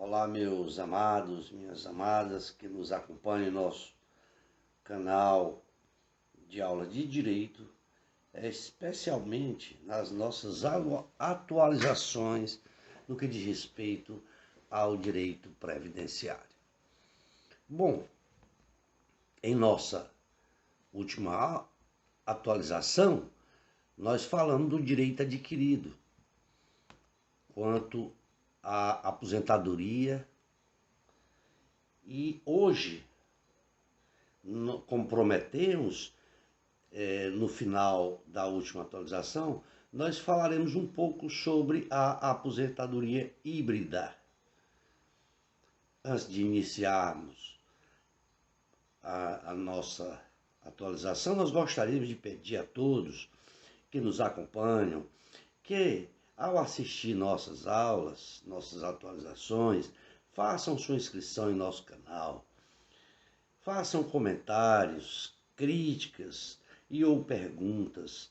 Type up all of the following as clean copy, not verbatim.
Olá, meus amados, minhas amadas que nos acompanham em nosso canal de aula de Direito, especialmente nas nossas atualizações no que diz respeito ao direito previdenciário. Bom, em nossa última atualização, nós falamos do direito adquirido quanto à aposentadoria e hoje, como prometemos, no final da última atualização, nós falaremos um pouco sobre a aposentadoria híbrida. Antes de iniciarmos a nossa atualização, nós gostaríamos de pedir a todos que nos acompanham que, ao assistir nossas aulas, nossas atualizações, façam sua inscrição em nosso canal, façam comentários, críticas e ou perguntas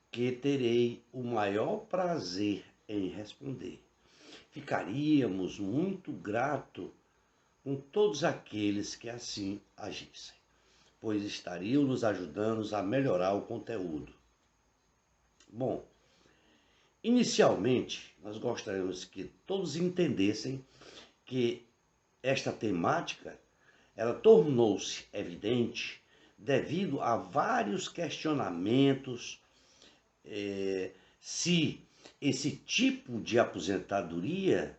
que terei o maior prazer em responder. Ficaríamos muito gratos com todos aqueles que assim agissem, pois estariam nos ajudando a melhorar o conteúdo. Bom, inicialmente, nós gostaríamos que todos entendessem que esta temática ela tornou-se evidente devido a vários questionamentos se esse tipo de aposentadoria,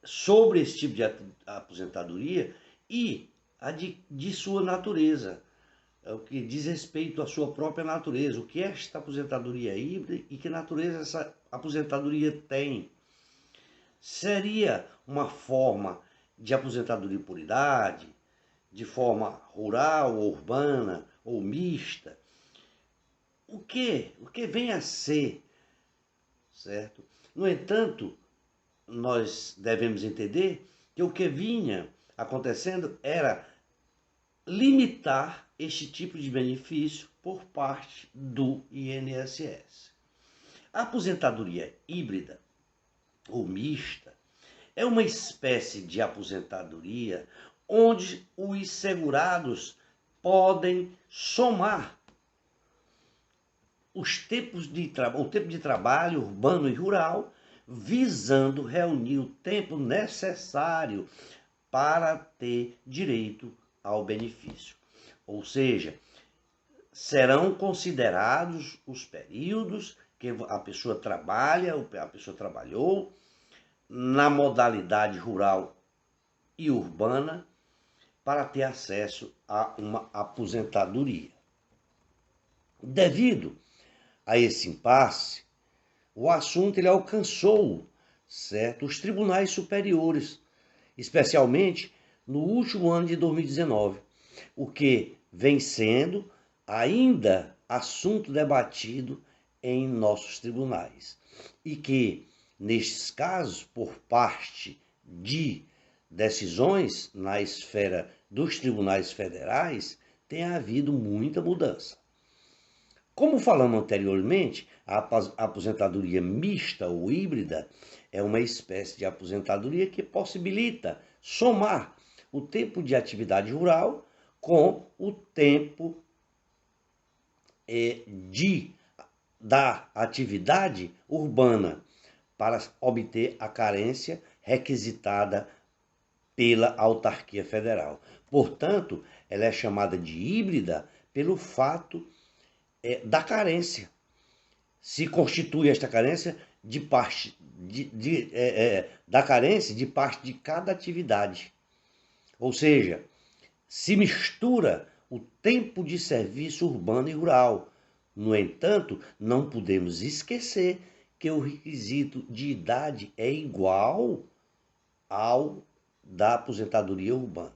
sobre esse tipo de aposentadoria e a de sua natureza, o que diz respeito à sua própria natureza, o que é esta aposentadoria híbrida e que natureza essa aposentadoria tem. Seria uma forma de aposentadoria por idade, de forma rural, ou urbana, ou mista? O que vem a ser, certo? No entanto, nós devemos entender que o que vinha acontecendo era limitar este tipo de benefício por parte do INSS. A aposentadoria híbrida ou mista é uma espécie de aposentadoria onde os segurados podem somar o tempo de trabalho urbano e rural, visando reunir o tempo necessário para ter direito ao benefício. Ou seja, serão considerados os períodos que a pessoa trabalha, a pessoa trabalhou na modalidade rural e urbana para ter acesso a uma aposentadoria. Devido a esse impasse, o assunto ele alcançou, certo, os tribunais superiores, especialmente no último ano de 2019, o que vem sendo ainda assunto debatido em nossos tribunais. E que, nestes casos, por parte de decisões na esfera dos tribunais federais, tem havido muita mudança. Como falamos anteriormente, a aposentadoria mista ou híbrida é uma espécie de aposentadoria que possibilita somar o tempo de atividade rural com o tempo da atividade urbana para obter a carência requisitada pela autarquia federal. Portanto, ela é chamada de híbrida pelo fato da carência. Se constitui esta carência da carência de parte de cada atividade. Ou seja, se mistura o tempo de serviço urbano e rural. No entanto, não podemos esquecer que o requisito de idade é igual ao da aposentadoria urbana.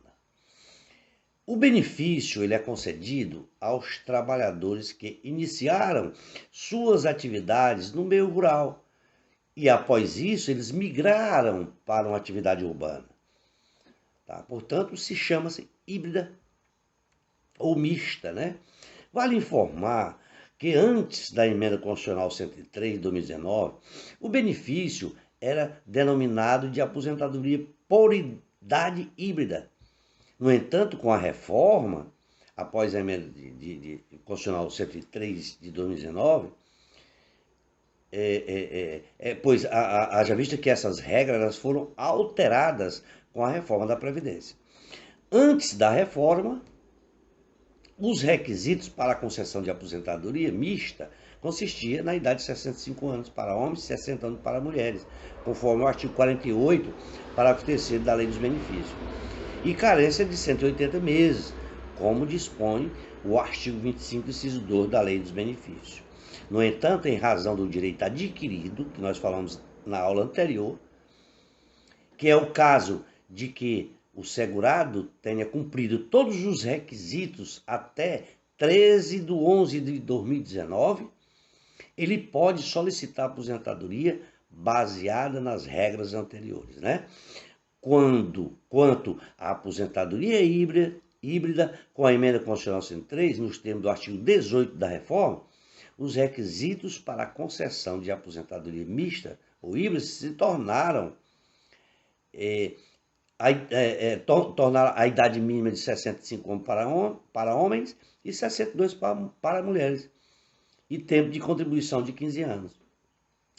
O benefício ele é concedido aos trabalhadores que iniciaram suas atividades no meio rural e, após isso, eles migraram para uma atividade urbana. Tá? Portanto, se chama-se híbrida ou mista, né? Vale informar que antes da Emenda Constitucional 103 de 2019, o benefício era denominado de aposentadoria por idade híbrida. No entanto, com a reforma, após a emenda Constitucional 103 de 2019, pois haja vista que essas regras foram alteradas com a reforma da Previdência. Antes da reforma, os requisitos para a concessão de aposentadoria mista consistia na idade de 65 anos para homens e 60 anos para mulheres, conforme o artigo 48, parágrafo 3º da Lei dos Benefícios, e carência de 180 meses, como dispõe o artigo 25, inciso 2 da Lei dos Benefícios. No entanto, em razão do direito adquirido, que nós falamos na aula anterior, que é o caso de que o segurado tenha cumprido todos os requisitos até 13/11/2019, ele pode solicitar aposentadoria baseada nas regras anteriores, né? Quanto à aposentadoria híbrida, com a emenda constitucional 103, nos termos do artigo 18 da reforma, os requisitos para a concessão de aposentadoria mista ou híbrida se tornaram a idade mínima de 65 anos para homens e 62 para mulheres, e tempo de contribuição de 15 anos.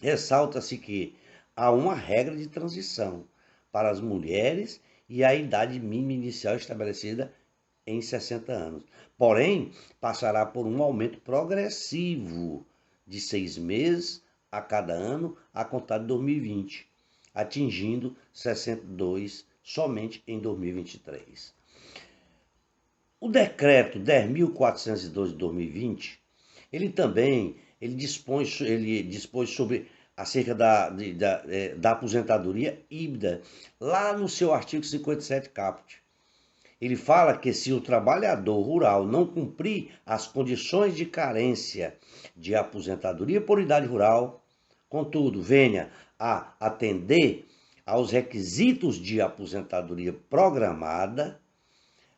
Ressalta-se que há uma regra de transição para as mulheres e a idade mínima inicial estabelecida em 60 anos. Porém, passará por um aumento progressivo de 6 meses a cada ano a contar de 2020, atingindo 62 somente em 2023. O decreto 10.402 de 2020, ele dispôs sobre acerca da aposentadoria híbrida, lá no seu artigo 57 caput. Ele fala que se o trabalhador rural não cumprir as condições de carência de aposentadoria por idade rural, contudo, venha a atender aos requisitos de aposentadoria programada,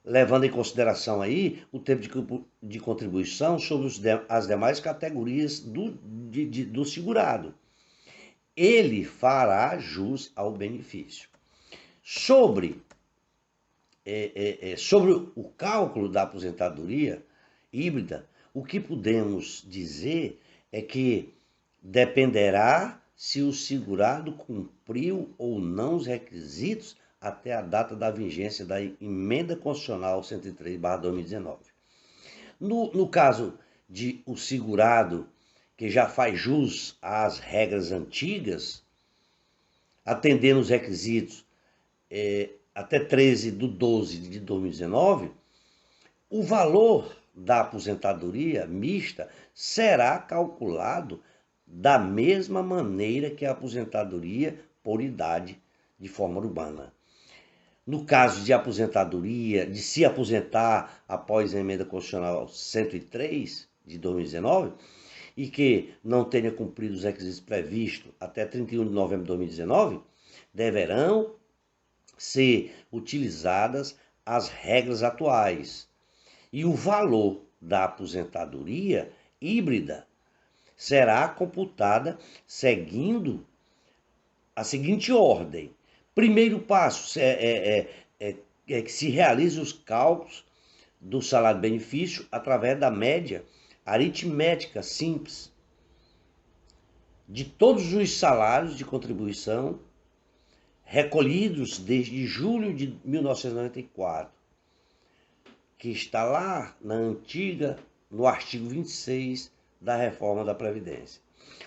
levando em consideração aí o tempo de contribuição sobre as demais categorias do segurado, ele fará jus ao benefício. Sobre o cálculo da aposentadoria híbrida, o que podemos dizer é que dependerá se o segurado cumpriu ou não os requisitos até a data da vigência da emenda constitucional 103/2019. No caso de o segurado que já faz jus às regras antigas, atendendo os requisitos até 13/12/2019, o valor da aposentadoria mista será calculado da mesma maneira que a aposentadoria por idade de forma urbana. No caso de aposentadoria, de se aposentar após a emenda constitucional 103 de 2019, e que não tenha cumprido os requisitos previstos até 31 de novembro de 2019, deverão ser utilizadas as regras atuais. E o valor da aposentadoria híbrida será computada seguindo a seguinte ordem. Primeiro passo é que se realize os cálculos do salário-benefício através da média aritmética simples de todos os salários de contribuição recolhidos desde julho de 1994, que está lá no artigo 26 da reforma da Previdência.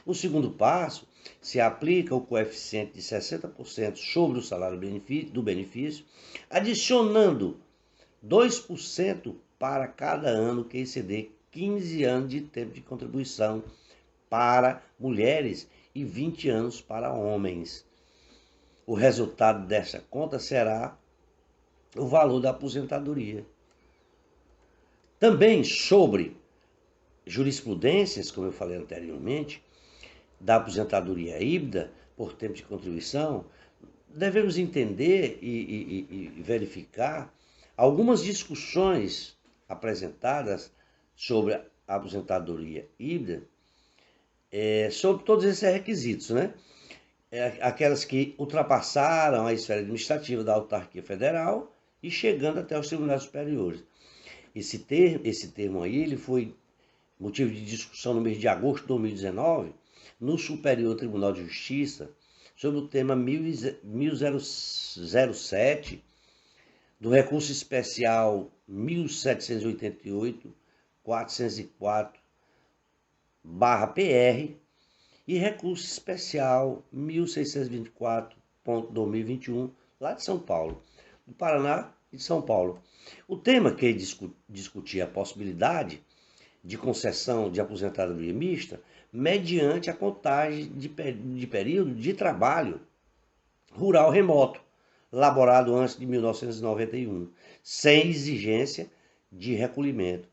O segundo passo, se aplica o coeficiente de 60% sobre o salário do benefício, adicionando 2% para cada ano que exceder 15 anos de tempo de contribuição para mulheres e 20 anos para homens. O resultado dessa conta será o valor da aposentadoria. Também sobre jurisprudências, como eu falei anteriormente, da aposentadoria híbrida por tempo de contribuição, devemos entender e verificar algumas discussões apresentadas sobre a aposentadoria híbrida, sobre todos esses requisitos, né? aquelas que ultrapassaram a esfera administrativa da autarquia federal e chegando até os tribunais superiores. Esse termo aí, ele foi motivo de discussão no mês de agosto de 2019, no Superior Tribunal de Justiça, sobre o tema 1007 do recurso especial 1788-404/PR e recurso especial 1624.2021, lá de São Paulo, do Paraná e de São Paulo. O tema que discutia a possibilidade de concessão de aposentadoria mista mediante a contagem de período de trabalho rural remoto, elaborado antes de 1991, sem exigência de recolhimento,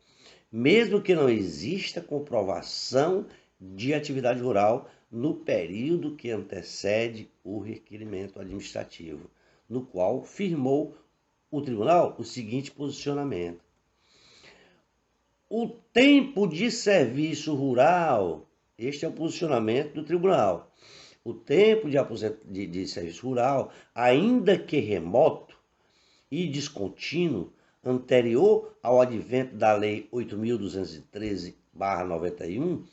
mesmo que não exista comprovação de atividade rural no período que antecede o requerimento administrativo, no qual firmou o tribunal o seguinte posicionamento: o tempo de serviço rural, este é o posicionamento do tribunal, o tempo de serviço rural, ainda que remoto e descontínuo, anterior ao advento da Lei 8.213/91,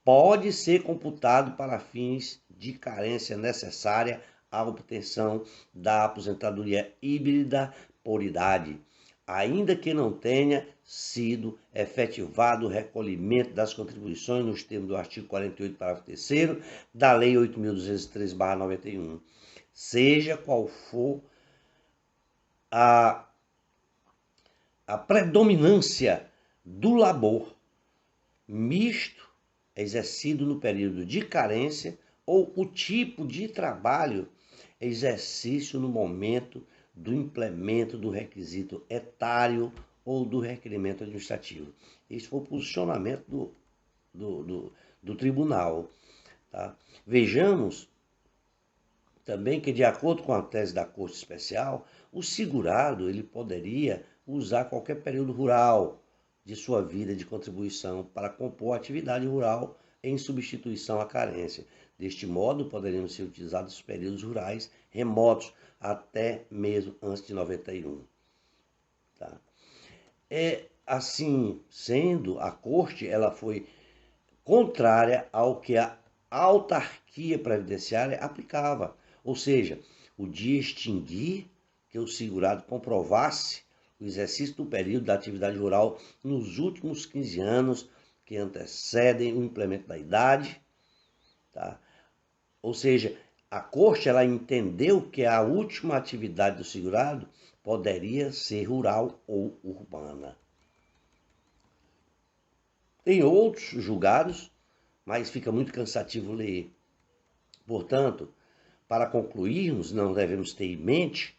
pode ser computado para fins de carência necessária à obtenção da aposentadoria híbrida por idade, ainda que não tenha sido efetivado o recolhimento das contribuições nos termos do artigo 48, parágrafo 3º da Lei 8.213/91, seja qual for a predominância do labor misto exercido no período de carência ou o tipo de trabalho exercício no momento do implemento do requisito etário ou do requerimento administrativo. Esse foi o posicionamento do tribunal. Tá? Vejamos também que, de acordo com a tese da Corte Especial, o segurado ele poderia usar qualquer período rural de sua vida de contribuição para compor a atividade rural em substituição à carência. Deste modo, poderiam ser utilizados os períodos rurais remotos, até mesmo antes de 91. Tá? Assim sendo, a Corte ela foi contrária ao que a autarquia previdenciária aplicava, ou seja, o de extinguir que o segurado comprovasse o exercício do período da atividade rural nos últimos 15 anos que antecedem o implemento da idade. Tá? Ou seja, a Corte ela entendeu que a última atividade do segurado poderia ser rural ou urbana. Tem outros julgados, mas fica muito cansativo ler. Portanto, para concluirmos, não devemos ter em mente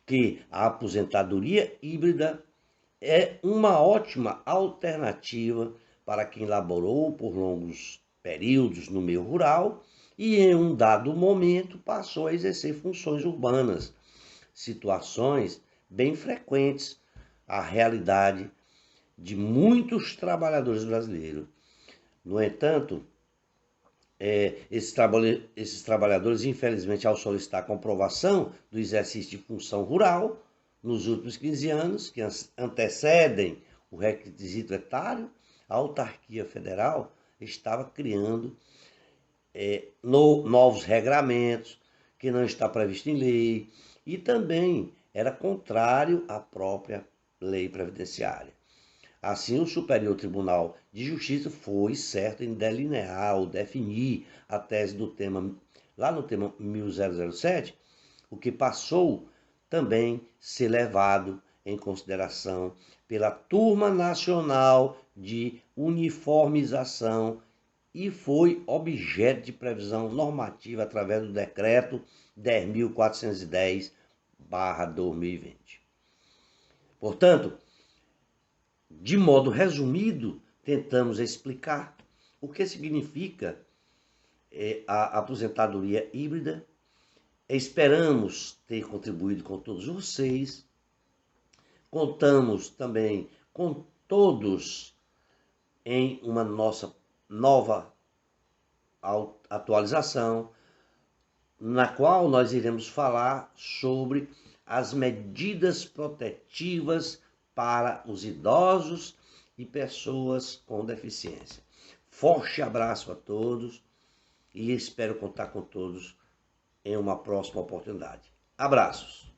que a aposentadoria híbrida é uma ótima alternativa para quem laborou por longos períodos no meio rural e em um dado momento passou a exercer funções urbanas, situações bem frequentes à realidade de muitos trabalhadores brasileiros. No entanto, esses trabalhadores, infelizmente, ao solicitar a comprovação do exercício de função rural nos últimos 15 anos, que antecedem o requisito etário, a autarquia federal estava criando novos regramentos que não está previsto em lei e também era contrário à própria lei previdenciária. Assim, o Superior Tribunal de Justiça foi certo em delinear ou definir a tese do tema, lá no tema 1007, o que passou também ser levado em consideração pela Turma Nacional de Uniformização e foi objeto de previsão normativa através do Decreto 10.410/2020. Portanto, de modo resumido, tentamos explicar o que significa a aposentadoria híbrida. Esperamos ter contribuído com todos vocês. Contamos também com todos em uma nossa nova atualização. na qual nós iremos falar sobre as medidas protetivas para os idosos e pessoas com deficiência. Forte abraço a todos e espero contar com todos em uma próxima oportunidade. Abraços!